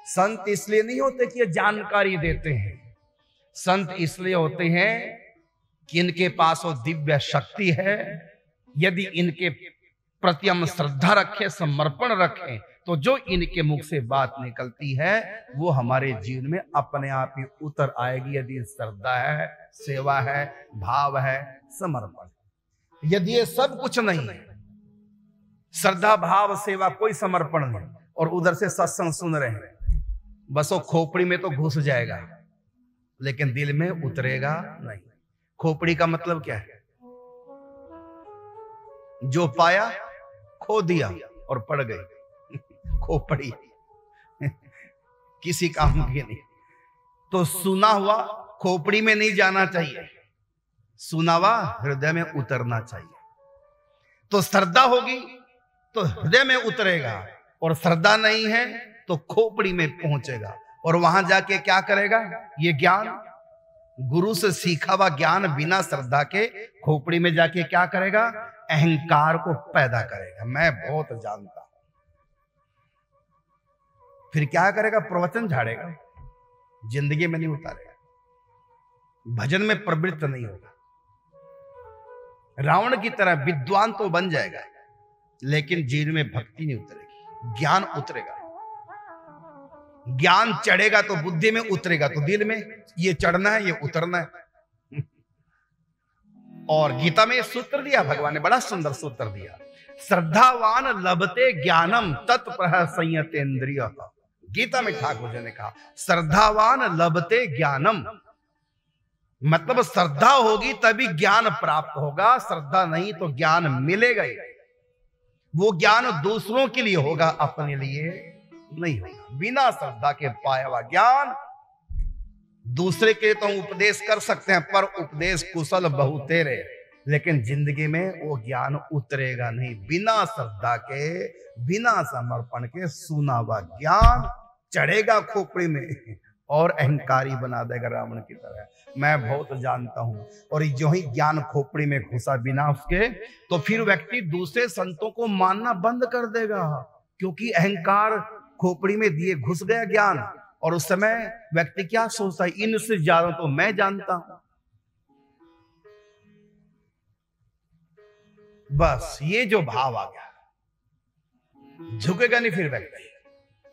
संत इसलिए नहीं होते कि ये जानकारी देते हैं, संत इसलिए होते हैं कि इनके पास वो दिव्य शक्ति है। यदि इनके प्रति हम श्रद्धा रखें, समर्पण रखें, तो जो इनके मुख से बात निकलती है वो हमारे जीवन में अपने आप ही उतर आएगी। यदि श्रद्धा है, सेवा है, भाव है, समर्पण। यदि ये सब कुछ नहीं है, श्रद्धा, भाव, सेवा, कोई समर्पण नहीं, और उधर से सत्संग सुन रहे हैं, बस वो खोपड़ी में तो घुस जाएगा लेकिन दिल में उतरेगा नहीं। खोपड़ी का मतलब क्या है? जो पाया खो दिया और पड़ गई खोपड़ी किसी काम की नहीं। तो सुना हुआ खोपड़ी में नहीं जाना चाहिए, सुना हुआ हृदय में उतरना चाहिए। तो श्रद्धा होगी तो हृदय में उतरेगा, और श्रद्धा नहीं है तो खोपड़ी में पहुंचेगा, और वहां जाके क्या करेगा? ये ज्ञान, गुरु से सीखा हुआ ज्ञान बिना श्रद्धा के खोपड़ी में जाके क्या करेगा? अहंकार को पैदा करेगा। मैं बहुत जानता हूं। फिर क्या करेगा? प्रवचन झाड़ेगा, जिंदगी में नहीं उतारेगा, भजन में प्रवृत्त नहीं होगा। रावण की तरह विद्वान तो बन जाएगा लेकिन जीवन में भक्ति नहीं उतरेगी, ज्ञान उतरेगा। ज्ञान चढ़ेगा तो बुद्धि में, उतरेगा तो दिल में। ये चढ़ना है, ये उतरना है। और गीता में सूत्र दिया भगवान ने, बड़ा सुंदर सूत्र दिया, श्रद्धावान लभते ज्ञानम तत्प्रह संयतेन्द्रिय। गीता में ठाकुर जी ने कहा श्रद्धावान लभते ज्ञानम, मतलब श्रद्धा होगी तभी ज्ञान प्राप्त होगा, श्रद्धा नहीं तो ज्ञान मिलेगा ही। वो ज्ञान दूसरों के लिए होगा, अपने लिए नहीं होगा। बिना श्रद्धा के पाया हुआ ज्ञान दूसरे के तो उपदेश कर सकते हैं, पर उपदेश कुशल बहु तेरे, लेकिन जिंदगी में वो ज्ञान उतरेगा नहीं। बिना श्रद्धा के, बिना समर्पण के सुना हुआ ज्ञान चढ़ेगा खोपड़ी में और अहंकारी बना देगा रावण की तरह। मैं बहुत जानता हूं। और जो ही ज्ञान खोपड़ी में घुसा बिना उसके, तो फिर व्यक्ति दूसरे संतों को मानना बंद कर देगा, क्योंकि अहंकार खोपड़ी में दिए घुस गया ज्ञान। और उस समय व्यक्ति क्या सोचता है? इनसे ज्यादा तो मैं जानता हूं। बस ये जो भाव आ गया, झुकेगा नहीं फिर व्यक्ति।